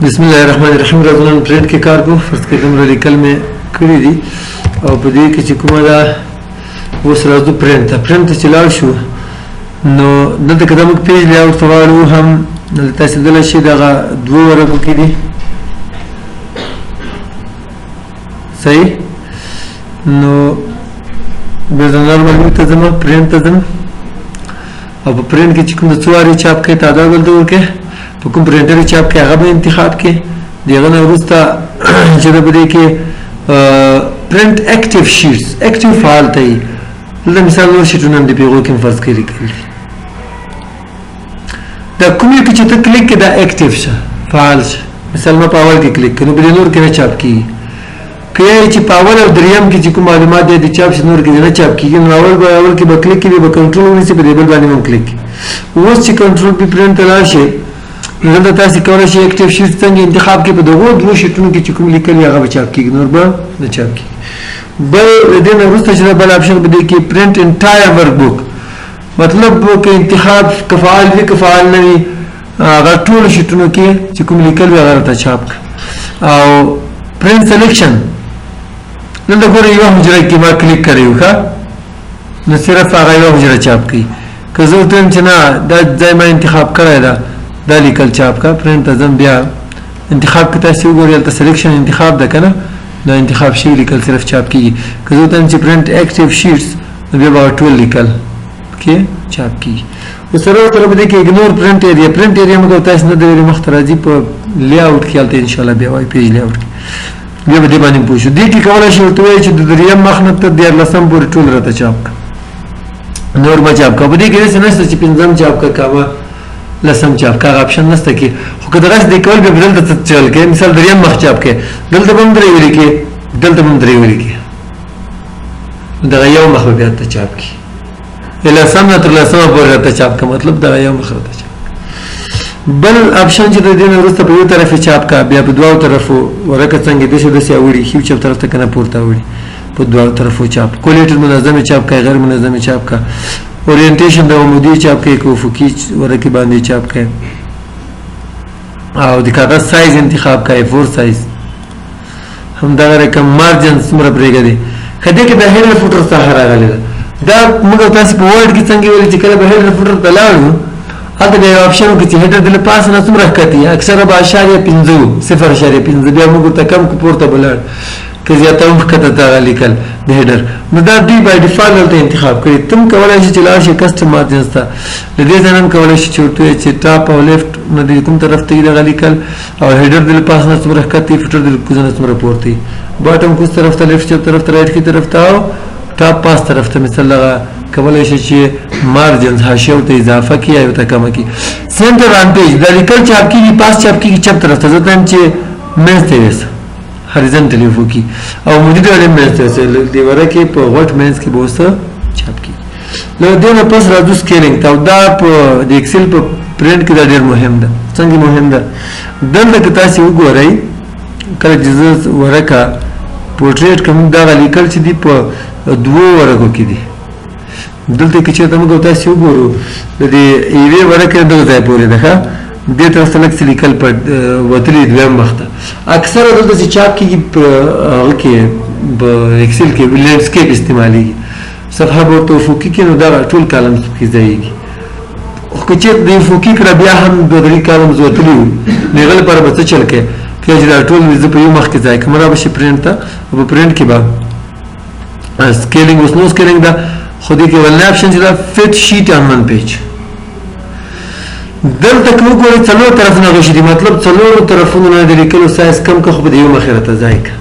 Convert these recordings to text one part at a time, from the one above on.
بسم الله الرحمن الرحیم. راځو پرنټ کې کار کوو. فرض کړئ کوم لیکل مې کړی دي او په دې کې چې کومه ده اوس راځو پرنټ ته چې لاړ شو نو دلته که موږ پیج لیاوټ ته واړو هم تاسو دلی شي دغه دوه ورقو کې دي صحیح. نو بیا زه نارمل ویو ته ځم پرنټ ته ځم او په پرنټ کې چې کوم د څو وارې چاپ کوي تعداد دلته ورکړئ. په کوم پرنټر چاپ کې هغه به انتخاب کې د هغه نه وروسته چې د په دې کې پرنټ اکټیو شیټس اکټیو فعال ته وي. دلته مثال نور شیټونه هم د پیغو کې هم فرض کړي لیکل دي. دا کوم یو کې چې ته کلیک کې دا اکټیو شه فعال شه. مثال ما په اول کې کلیک کړو بلې نور کې نه چاپ کېږي. که یې چې په اول او دریم کې چې کوم معلومات دی د چاپ شي نور کې نه چاپ کېږي نو اول کې به کلیک کړي به کنټرول ونیسي په دې بل باندې هم کلیک کړي. اوس چې کنټرول پې پرنټ ته لاړ شي دلته تاسو کولی شئ اکټیو شیټ څنګه انتخاب کې په دغو دوه شیټونو کې چې کوم لیکل هغه به چاپ کېږي نور به نه چاپ کېږي. بل د دې نه وروسته چې دا بل آپشن په دې کې پرنټ انټایر ورک بک مطلب که انتخاب که فعال وي که فعال نه وي هغه ټولو شیټونو کې چې کوم لیکل وي هغه راته چاپ کړه. او پرنټ سلیکشن دلته ګورئ یوه حجره کې ما کلیک کړی و ښه نو صرف هغه یوه حجره چاپ کوي. که زه ورته وایم چې نه دا ځای ما انتخاب کړی ده دا لیکل چاپ کا پرنټ ته ځم بیا انتخاب کې تاسو وګورئ هلته سلیکشن انتخاب ده که نه دا انتخاب شوي لیکل صرف چاپ کېږي. که زه ورته وایم چې پرنټ اکټیو شیټس نو بیا به ټول لیکل کې چاپ کېږي. اوس سره ورته په دې کې اګنور پرنټ ایریا پرنټ ایریا موږ تاسو نه د ویلي مخته راځي په لیاوټ کې هلته انشاءالله بیا وایي پیج لیاوټ کې بیا به دې باندې پوه شو. دې کې کولی شي ورته ووایي چې د دریم مخ نه تر 14 پورې ټول راته چاپ کړه نور به چاپ کړه. په دې کې داسې نشته چې 5 چاپ کړه کامه لسم چاپ کا آپشن نشته کې خو که دغه د کول به دلته چل کې مثال دریم مخ چاپ کې دلته به هم درې ولیکې دلته به هم درې ولیکې دغه یو مخ به بیا ته چاپ کې لسم نه تر لسمه پورې راته چاپ کا مطلب دغه یو مخ راته چاپ. بل آپشن چې د دې نه وروسته په یو طرف چاپ کا بیا په دوه طرفو ورکه څنګه داسې اوړي ښي چپ طرف ته که نه پورته اوړي په دوه طرفو چاپ کولیټر منظمې چاپ کا غیر منظمې چاپ کا اورینټیشن د عمودي چاپ کوي که افقي ورقې باندې چاپ کوي او د کاغذ سایز انتخاب کوي فور سایز همدغه رقم مارجن څومره پرېږدي. ښه دې کې د هیډر فوټر څخه راغلی ده دا موږ تاسو په ورډ کې څنګه ویلي چې کله به هیډر فوټر ته لاړو هلته بیا یو آپشن وکړي چې هیډر د له پاسه نه څومره ښکتي اکثره به 0.5 بیا موږ ورته کم که پورته به لاړ که زیاته هم ښکته ته هغه لیکل د هیډر نو دا دوی بای ډیفالټ دلته انتخاب کړي. تم کولی شي چې لاړ شي کسټم مارجنز ته له دې ځای نه هم کولی شي چې ورته ووایي چې ټاپ او لیفټ نه د کوم طرف ته وي دغه لیکل او هیډر د له پاسه نه څومره ښکته وي فوټر د له کوزه نه څومره پورته وي باټم کوز طرف ته لیفټ چپ طرف ته رایټ کې طرف ته او ټاپ پاس طرف ته مثال هغه کولی شي چې مارجنز حاشیه ورته اضافه کړي یا ورته کمه کړي. سینټر آن پیج دا لیکل چاپ کېږي پاس چاپ کېږي چپ طرف ته زه ته یم چې منځ ته یوسه هریزنټلی افقي او مدي ډول منځ ته یوسه دیواره کې په غټ منځ کې به اوس چاپ کېږي. له دې نه پس راځو سکیلینګ ته او دا په د اکسل په پرنټ کې دا ډېر مهم ده. څنګه مهم ده دلته که تاسې وګورئ کله چې زه ورقه پورټریټ کوم دغه لیکل چې دي په دوو ورقو کې دي دلته کې چېرته موږ تاسې وګورو د دې یوې ورقې دغه ځای پورې ده ښه دې طرف ته لږ څه لیکل وتلي دویم مخ ته اکثره دلته چې چاپ کېږي په هغه کې په اکسل کې لینډسکیپ استعمالېږي صفحه به ورته افقي کړي نو دغه ټول کالمز پکې ځایېږي. خو که چېرته د افقي کړه بیا هم دوه درې کالمز وتلي وي نو هغه لپاره به څه چل کوې کله چې دا ټول زه په یو مخ کې ځای کړم رابه شي پرنټ ته او په پرنټ کې به سکیلینګ اوس نو سکیلینګ ده خو دې کې ولنی آپشن چې ده فټ شیټ آن ون پیج دلته که وګورئ څلور طرفونه غشي دي مطلب څلورو طرفونو نه د لیکلو سایز کم که خو به د یو مخې راته ځای که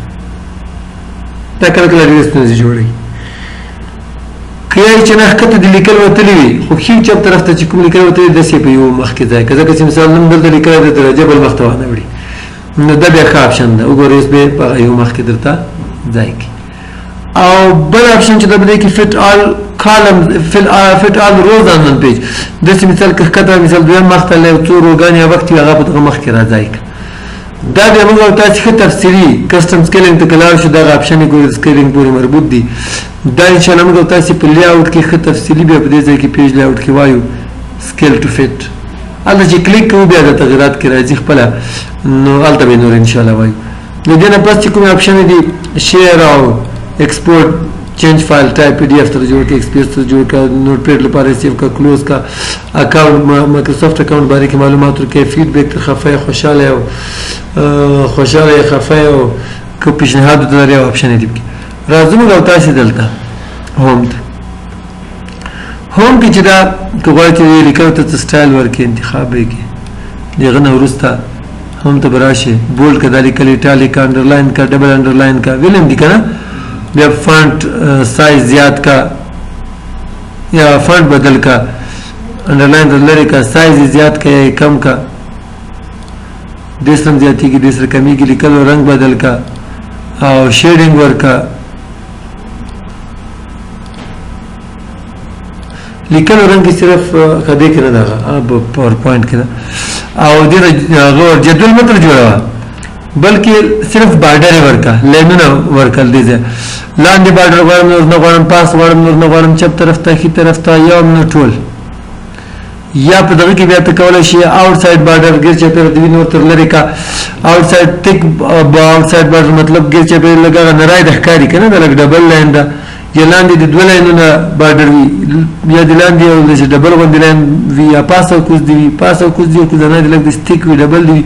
دا کله کله ډېرې ستونزې جوړوي. که یې چې نه ښکته د لیکل وتلي وي خو ښي چپ طرف ته چې کوم لیکل وتلي داسې په یو مخ کې ځای که ځکه چې مثال نوم دلته لیکلی د درجه بل مخ ته وانه وړي نو دا بیا ښه آپشن ده وګورئ اوس به په یو مخ کې درته ځای کړي. او بل آپشن چې دا به دی کې فټ آل columns fit all rows on one page داسې مثال که ښکته مثال دویم مخ ته څو روګانې یا وخت وي هغه په دغه مخ کې راځای که دا بیا موږ تاسې ښه تفصیلي کسټم سکیلینګ ته که لاړ شو دغه آپشن یې ګورئ سکیلینګ پورې مربوط دي دا انشاءالله موږ تاسې په لیاوټ کې ښه تفصیلي بیا په دې ځای کې پیج لیاوټ کې وایو سکیل ټو فټ هلته چې کلیک کوو بیا د تغیرات کې راځي خپله نو هلته به نور انشاءالله وایو د دې نه پس چې کومې اپشن دي شیر او ایکسپورټ چینج فایل ټایپ پی ډي ایف ته جوړ کړه ایکسپیریس ته جوړ کړه نوٹ پیډ لپاره سیو کړه کلوز کړه اکاونټ مایکروسافټ اکاونټ باندې کې معلومات ورکړئ فیډبیک ته خفه خوشاله او خوشاله خفه او که پیشنهاد لري او اپشن دي راځو موږ تاسو دلته هوم ته هوم کې چې دا کومه چې لیکل ته سټایل ورکې انتخاب وکړي دغه نو ورسته هم ته براشه بولډ کړه لیکل ایټالیک انډرلاین کا ډبل انډرلاین کا ویلم دي کنه بیا فونټ سایز زیات کا یا فونټ بدل کا انډرلاین لري کا سایز زیات کا یا کم کا دسم زیاتی کی دسر کمی کی لیکل رنگ بدل کا او شیډینګ ورکا لیکل رنگ صرف کده کې نه دا پاور پوینټ کې او دغه جدول متر جوړا بلکې صرف بارډر ورکا لینونه ورکل دي لاندې بارډر غواړم نور نه غواړم پاس غواړم نور نه غواړم چپ طرف ته خي طرف ته یا نو ټول یا په دغه کې بیا ته کولای شي آوټ سایډ بارډر ګیر چې پر دی نور تر لري کا آوټ سایډ ټیک آوټ سایډ بارډر مطلب ګیر چې پر لګا نه راي د ښکاری کنه د لګ ډبل لاین دا یا لاندې د دوه لاینونو بارډر وي یا د لاندې او د ډبل غوندې لاین وي یا پاس او کوز دی پاس او کوز دی کوز نه د لګ د سټیک وي ډبل دی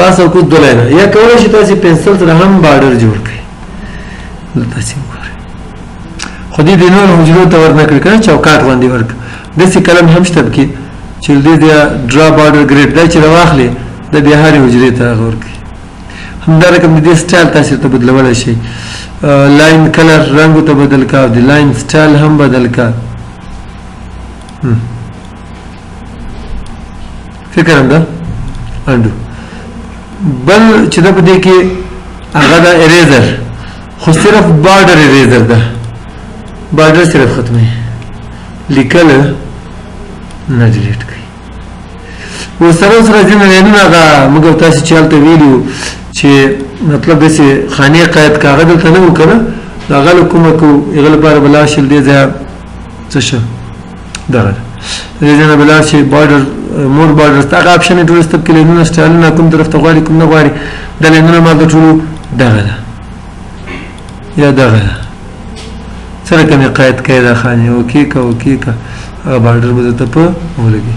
پاس او کوز دوه لاین یا کولای شي تاسو پنسل سره هم بارډر جوړ کړئ تاسو خو دې د نور حجرو ته ورنکړ کنه چوکاټ باندې ورک د سی کلم هم شته کې چې دې ډرا بارډر ګریډ دا چې راخلي د بهاري حجرې ته ورک همدا رقم دې سټایل تاسو ته بدلول شي لاین کلر رنگ ته بدل کا د لاین سټایل هم بدل کا فکر هم دا انډو بل چې دا په دې کې هغه دا اریزر خو صرف بارډر اریزر ده بارډر صرف ختمه لیکل نه ډیلیټ کړئ و سره ځینې لاینونه هغه موږ تاسو چالت ویلو چې مطلب دې خانه قید کاغذ ته نه وکړه دا غل کومه کو یغل لپاره بلا شل دې ځای څه شو دا دې نه بلا شي بارډر مور بارډر تا اپشن ټول ستپ کې لینونه سټایل نه کوم طرف ته غواړي کوم نه غواړي دا لینونه ما ته ټول دا یا دا سره کوم قید کړه خانه اوکې کا بارډر به ته په ولګي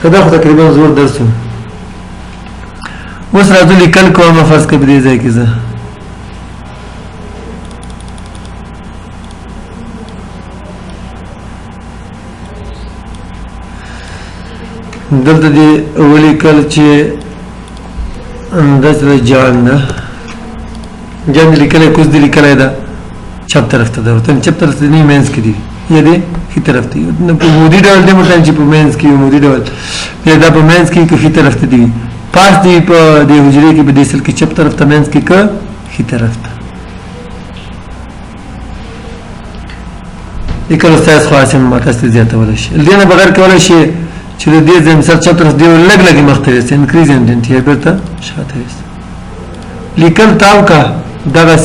کدا خو تقریبا زور درسو اوس راځو لیکل کومه فرض کړئ دې ځای کې زه دلته دې ولیکل چې اندازه جان ده جان لیکل کوز دې لیکل ده چپ طرف ته ده ته چپ طرف ته نه مینس کې دي یا دې کی طرف ته نو په مودي ډول دې مطلب چې په مینس کې مودي ډول یا دا په مینس کې کی طرف ته دي پاس دی په د حجرې کې به د سل کې چپ طرف ته مینس کې ک خي طرف ته لیکل استاد خاصم ماته زیاتول شي لدينا بغیر کولای شي چې د دې زم سر چپ طرف دی لګ مختلف انکریز انډنټ یا بیرته شاته لیکل تاو کا دغه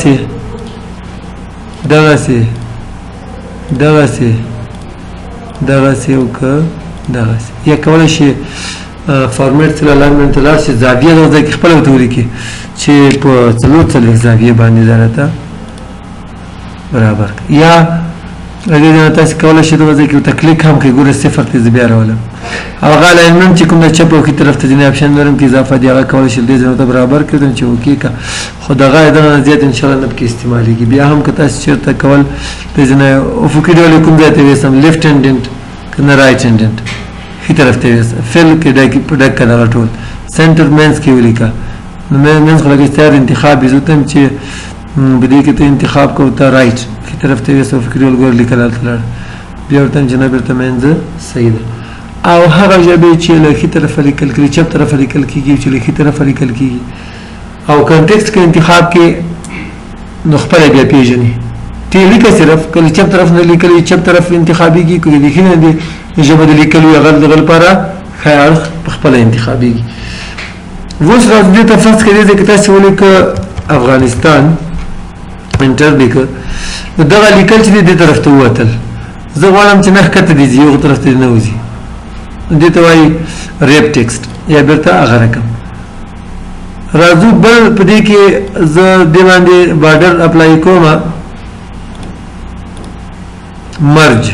سي او ک دغه یا کولای شي فارمیټ سره الاینمنت لار شي زاویه د ځکه خپل وتوري کې چې په څلور زاویه باندې ځانته برابر یا اگر تاسو کولای شئ د ځکه ته کلیک هم کوي ګوره صفر ته زبیا راولم هغه الاینمنت چې کوم د چپ او کی طرف ته جنې اپشن لرم کې اضافه دی هغه کولای شئ د ځانته برابر کړئ چې اوکې کا خدغه دغه زیات ان شاء الله نب کې استعمالي کی بیا هم که تاسو چیرته کول د ځنه افقي ډول کوم ځای ته وسم لیفت هینډنت کنه رائټ هینډنت کی طرف ته فل کې د پروډکټ کنه ټول سنټر مینس کې ولیکا مینس خلک استعار انتخاب زوتم چې بدې کې ته انتخاب کو ته رائټ کی طرف ته وسو فکر ول لیکل تل بیا ورته جناب ته مینز صحیح ده او هغه جبه چې له کی طرف لیکل کړي چپ طرف لیکل کیږي چې له کی طرف لیکل کیږي او کنټیکست کې انتخاب کې نو خپل بیا پیژني تی لیکه صرف کله چپ طرف نه لیکل چپ طرف انتخابي کی کوي لیکنه دي جبه د لیکل یو غلط لپاره خیال خپل انتخابي وس راځي ته فرض کړئ چې تاسو ولیک افغانستان انټر لیک دا لیکل چې د طرف ته وتل زه غواړم چې نه کته دي یو طرف ته نه وځي دې ته وایي ریپ ټیکسټ یا بیرته هغه رقم. راځو بل په دې کې زه دې باندې بارډر اپلای کوم مرج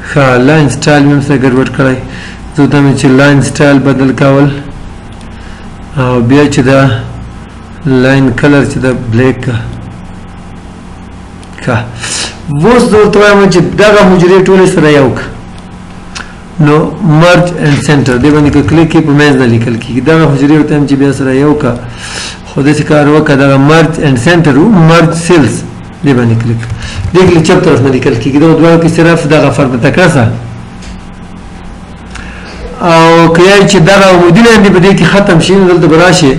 ښه لاین سټایل مې څه ګډوډ کړی زه ته مې چې لاین سټایل بدل کول او بیا چې دا لاین کلر چې دا بلیک ښه اوس زه ورته وایم چې دغه حجرې ټولې سره یو کړه نو مرج اینڈ سینټر دې باندې که کلیک کړې په منځ نه لیکل کېږي دغه حجرې ورته وایم چې بیا سره یو کړه خو داسې کار وکړه دغه مرج اینډ سینټر و مرج سیلز دې باندې کلیک دې کې چپ طرف نه لیکل کېږي دغه دواړو کې صرف دغه فرمته کړه او که یې چې دغه عمودي لاندې په دې کې ختم شي نو دلته به راشي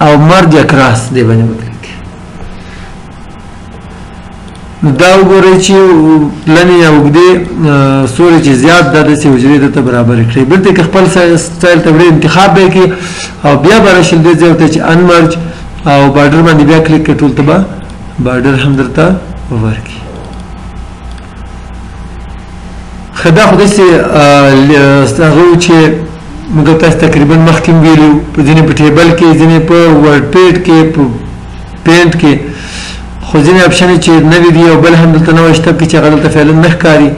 او مرج اکراس دې باندې وکړي نو دا وګورئ چې لنې یا اوږدې سورې چې زیات دا داسې حجرې درته برابرې کړئ بلته که خپل سټایل ته وړې انتخاب به یې کړي او بیا به راشي دې ځای ته چې انمرج او بارډر باندې بیا کلیک کړئ ټول ته به بارډر هم درته ورکړي. ښه دا خو داسې هغه و چې موږ تاسو تقریبا مخکې ویلي په ځینې په ټیبل کې ځینې په ورډ پیډ کې په پینټ کې خو ځینې اپشن چې نوي دي او بل هم دلته نوی شته چې هغه دلته فعلا نه ښکاري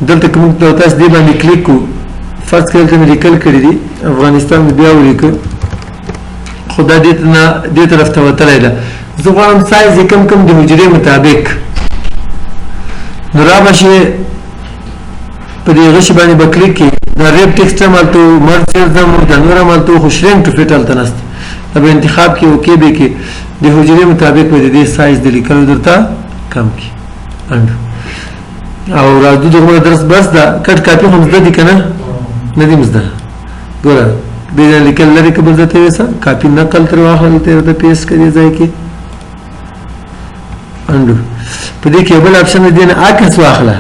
دلته که موږ تاسو دې باندې کلیک کړو فرض کړئ دلته مې لیکل کړي دي افغانستان مې بیا ولیکه خو دا دې طرف ته وتلی ده زه غواړم سایز یې کم د حجرې مطابق نو را به شي په دې غشي باندې به کلیک کړي دا ریپ ټیکسټ هم هلته و مرج سیلز هم و دا نور هم هلته و خو شرینک ټو فټ هلته نسته دا به انتخاب کړي اوکې به کړي د حجرې مطابق به د دې سایز د لیکلو درته کم کړي او راځو دغه درس بس دا کټ کاپي خو مزده دي که نه نه دي مزده ګوره دې ځای لیکل لرې که بل ځای ته یوسه کاپي نقل ترې واخله دلته یې ورته پیسټ کړه دې ځای کې انډو په دې کې یو بل اپشن دی نه عکس واخله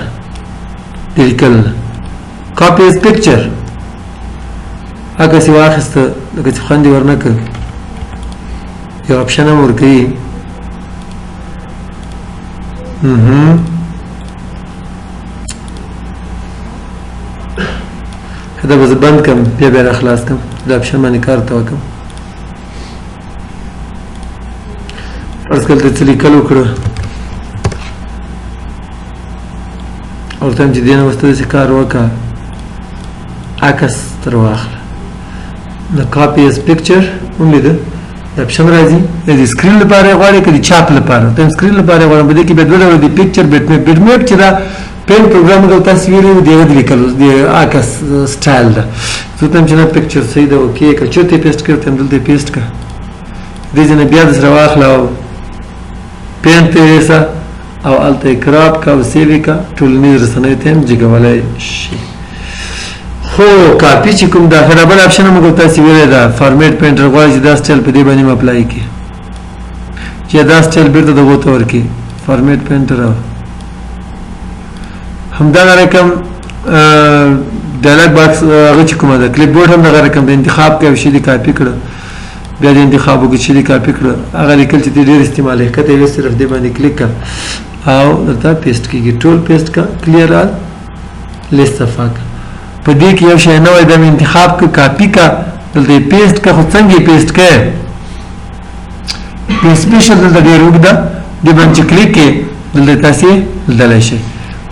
د لیکلو نه کاپي از پکچر عکس یې واخیسته لکه چې خوند یې ورنه کړ یو اپشن هم ورکوي دا به زه بند کړم بیا بیا را خلاص کړم دا اپشن باندې کار ته وکړم فرض کړه دلته څه لیکل وکړه او ورته وایم چې دې نه وروسته داسې کار وکړه عکس تر واخله د کاپي از پکچر ولیده دا اپشن راځي د سکرین لپاره یې غواړئ که د چاپ لپاره ته سکرین لپاره یې غواړم په دې کې بیا دوه ډوله د پکچر بیټ میپ چې دا پین پروګرام موږ تاسو ویلي د هغه د لیکلو د عکس سټایل ده زه ته چې نه پکچر صحیح ده اوکې که چېرته یې پیسټ کړی ته هم دلته یې پیسټ کړه دې ځای نه بیا درسره واخله او پین ته یې یوسه او هلته یې کراپ کړه او سیو یې کړه ټولنیز رسنیو ته هم جګولی شي خو کاپي چې کوم دا بل اپشن موږ تاسو ویلی ده فارمیټ پینټر غواړي چې دا سټایل په دې باندې م اپلای کړي چې دا سټایل بېرته دغو ته ورکړي فارمیټ پینټر همدغه رقم ډایلاګ باکس هغه چې کومه ده کلیپ بورډ هم دغه رقم د انتخاب کوي شي دې کاپي کړه بیا د انتخاب وکړي چې دې کاپي کړه هغه لیکل چې دې ډېر استعمال یې کته یې صرف دې باندې کلیک کړه او درته پیسټ کېږي ټول پیسټ کړه کلیر آل لیست صفحه کړه په دې کې یو شی نوی د انتخاب کړه کاپي کړه دلته یې پیسټ کړه خو څنګه یې پیسټ کړې په سپیشل دلته ډېر اوږده دې باندې چې کلیک کړې دلته تاسې لیدلی شئ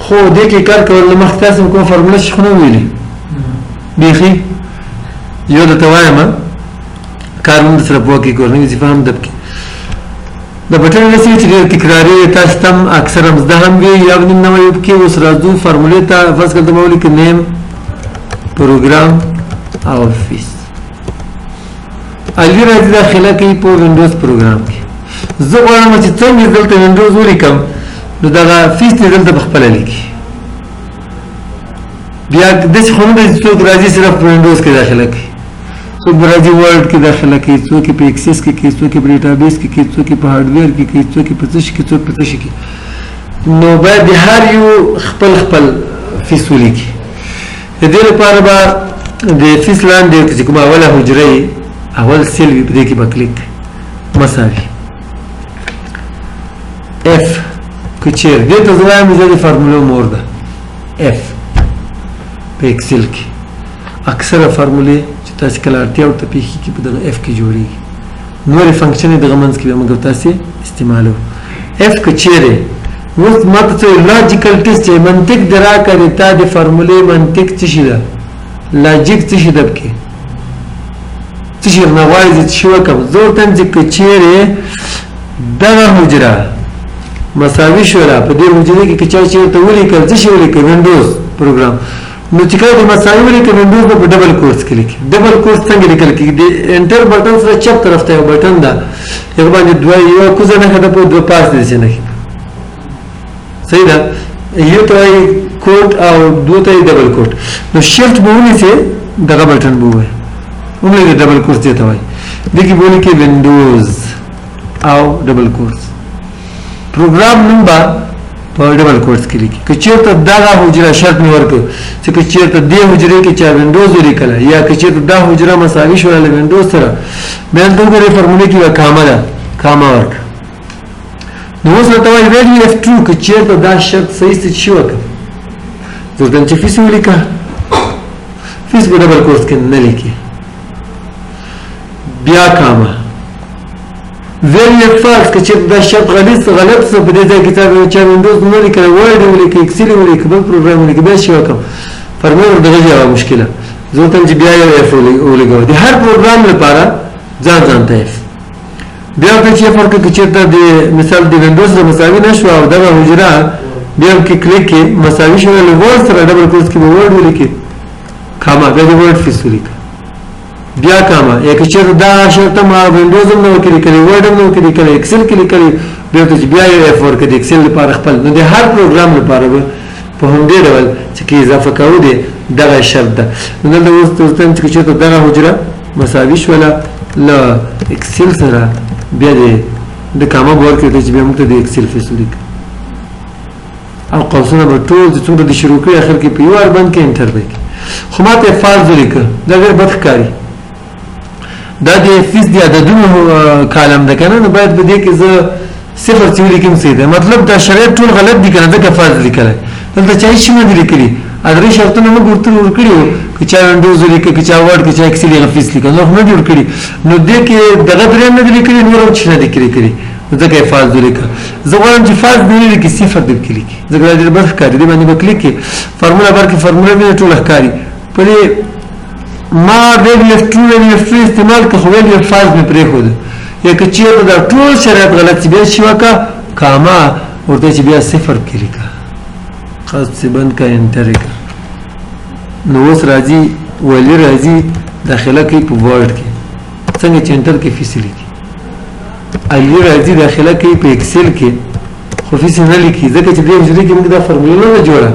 خو دې کې کار کول له مخکې تاسو کومه فارموله شي خو نه ویلي بیخي یو درته وایم کار مونږ سره په وکړي کورنۍ وظیفه هم دب کړي د بټن رسي چې ډېر تکراري تاسو ته هم اکثره مزده هم وي یا به نیم نوی وکړي اوس راځو فارمولې ته فرض کړه ته به ولیکو نیم پروګرام او فیس الوی راځي داخله کوي په وینډوز پروګرام کې زه غواړم چې څنګه دلته وینډوز ولیکم نو دغه فیس دې دلته په خپله لیکي بیا داسې خو نه ده چې څوک راځي صرف په وینډوز کې داخله کوي څوک به راځي ورډ کې داخله کوي څوک یې په ایکسس کې کوي څوک یې په ډیټابیس کې کوي څوک یې په هارډویر کې کوي څوک یې په څه شي کې څوک په څه شي کې نو باید د هر یو خپل فیس ولیکي د دې لپاره به د فیس لاندې چې کومه اوله حجره یې اول سیل وي په دې کې به کلیک مساوي F که چیر دې ته زه وایم زه د فارموله مور ده اف په اکسل کې اکثره فارمولې چې تاسو کله اړتیا ورته پیښي کې په دغه اف کې جوړیږي نورې فنکشنې دغه منځ کې به موږ تاسې استعمالو اف که چیرې اوس ماته څه لاجیکل ټیسټ چې منطق دې راکړې تا د فارمولې منطق څه شي ده لاجیک څه شي ده پکې څه شي نه غواړي چې شي وکړم زه ورته وایم چې که چیرې دغه حجره مساوي شوله په دې حجرې کې که چا چېرته ولیکل څه شي ولیکل وینډوز پروګرام نو چې کله د مساوي ولیکل وینډوز به په ډبل کورس کې لیکي ډبل کورس څنګه لیکل کېږي د انټر بټن سره چپ طرف ته یو بټن ده هغه باندې یو کوزه نښه ده په دوه پاس دي چې نښې صحیح ده یو ته وایي کوټ او دوه ته یې ډبل کوټ نو شفټ به ونیسئ دغه بټن به ووایي وملیکئ ډبل کورس دې ته وایي دې کې به ولیکئ وینډوز او ډبل کورس پروګرام نوم به په ډبل کورس کې لیکي که چېرته دغه حجره شرط مې ورکړ چې که چېرته دې حجرې کې چا وینډوز ولیکله یا که چېرته دا حجره مساوي شوله له وینډوز سره بیا دلته وګورئ فارمولې کې به کامه ده کامه ورکړه نو اوس راته وایي ویډیو اف ټرو که چېرته دا شرط صحیح څه شي وکړه زه ورته چې فیس ولیکه فیس په ډبل کورس کې نه لیکي بیا کامه ویریبل فالس که چېرته دا شرط غلط څه په دې ځای کې چا وینډوز نه لیکلی ورډ یې ولیکئ اکسل یې ولیکئ بل پروګرام ولیکئ بیا شي وکړم فارمول دغه یوه مشکله زه ورته چې بیا یو اف ولګوه د هر پروګرام لپاره ځان ته اف بیا ورته چې اف ورکړه که چېرته د مثال د وینډوز سره مساوي نه شوه او دغه حجره بیا کې کلیک کې مساوي شوه له ورډ سره ډبل کورس کې به ورډ ولیکئ کاما بیا د ورډ فیس ولیکئ بیا کاما یا که چېرته دا شرط ما وینډوز هم نه وکړي کړي ورډ هم نه وکړي کړي اکسل کې لیکلي بیا ورته چې بیا یو اف ورکړه د اکسل لپاره خپل نو د هر پروګرام لپاره به په همدې ډول چې کې اضافه کوو دی دغه شرط ده نو دلته اوس ورته وایم چې که چېرته دغه حجره مساوي شوله له اکسل سره بیا د کاما به ورکړي چې بیا موږ ته د اکسل فیس ولیکړي او قوسونه به ټول چې څومره د شروع کړي اخر کې په یو وار بند کړي انټر به کړي خو ما ته فالز ولیکه دا ډېر بد ښکاري دا د فیس د عددونو کالم ده کنه نو باید په دې کې زه صفر چې ولیکم صحیح ده مطلب دا شرایط ټول غلط دي کنه ځکه فالز لیکلی دلته چا هېڅ شی نه دي لیکلي درې شرطونه موږ ورته ورکړي وو که چا وینډوز ولیکه که چا ورډ که چا اکسل هغه فیس لیکه نور خو نه دي ورکړي نو دې کې دغه درې نه دي لیکلي نور هم څه نه دي لیکلي ځکه یې فالز ولیکه زه غواړم چې فالز دې نه لیکي صفر دې پکې لیکي ځکه دا ډېر بد ښکاري دې باندې به کلیک کړي فارموله بر کې فارموله وینې ټوله ښکاري په دې ما ویډیو اف ټرو ویډیو اف ټرو استعمال که خو ویډیو اف فالز مې پرېښوده یا که چېرته دا ټول شرایط غلط چې بیا شي وکړه کاما ورته چې بیا صفر پکې لیکه خاص پسې بند کړه انټر یې کړه نو اوس راځي ولي راځي داخله کوي په ورډ کې څنګه چې انټر کې فیس لیکي علي راځي داخله کوي په اکسل کې خو فیس نه لیکي ځکه چې دې حجرې کې موږ دا فارموله نه جوړه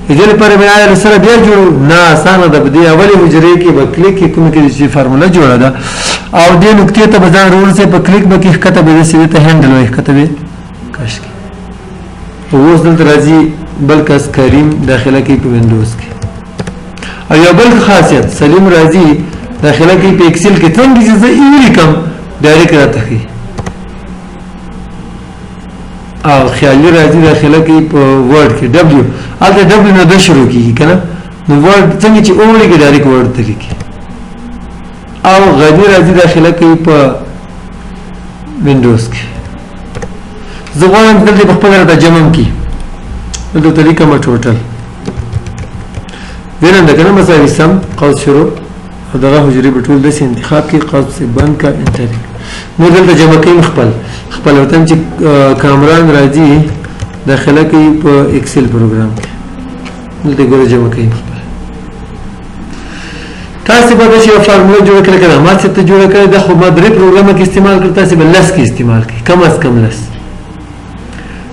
دې لپاره بیا یې سره بیا جوړو نه اسانه ده په دې اولې حجرې کې به کلیک کې کومه کې چې فارموله جوړه ده او دې نقطې ته به ځان ورسې په کلیک به کې ښکته به داسې ته هینډل وایي ښکته به کش کې اوس دلته راځي بل کس کریم داخله کوي په وینډوز کې او یو بل خاصیت سلیم راځي داخله کوي په اکسل کې څنګه چې زه ای ولیکم ډایرکټ راته ښي او خیالي راځي داخله کوي په ورډ کې ډبلیو هلته ډبلیو نه د شروع کېږي که نه نو ورډ څنګه چې او ولیکي ډایرکټ ورډ ته لیکي او غني راځي داخله کوي په وینډوز کې زه غواړم دلته په خپله راته جمع کړي دلته لیکمه ټوټل وینم ده که نه مساوي سم قوس شروع او دغه حجرې به ټول داسې انتخاب کړي قوس پسې بند کړه انټر یې نو دلته جمع کوي خپل وطن چې کامران راځي داخله کوي په اکسل پروګرام کې دلته ګوره جمع کوي خپل تاسې به داسې یوه فارموله جوړه کړې که نه ما چې ته جوړه کړې ده خو ما درې پروګرامه کې استعمال کړ تاسې به لس کې استعمال کړئ کم از کم لس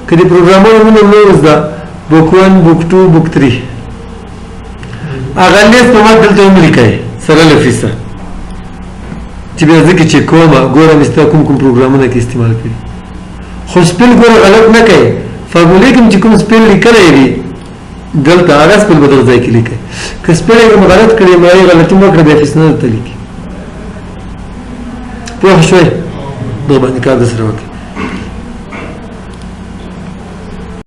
که د پروګرامونو نوم نور زده بوک 1 بوک 2 بوک 3 هغه لیست په ما دلته ولیکئ سره له فیسه چې بیا زه کې چک کوم ګورم ستا کوم پروګرامونه کې استعمال کړي خو سپیل ګوره غلط نه کوي فارمولې کې چې کوم سپیل لیکلی وي دلته هغه سپیل به دغه ځای کې لیکئ که سپیل یې کوم غلط کړي ما یې غلطي مه کړه بیا فیس نه درته لیکي پوه شوئ دغه باندې کار درسره وکړئ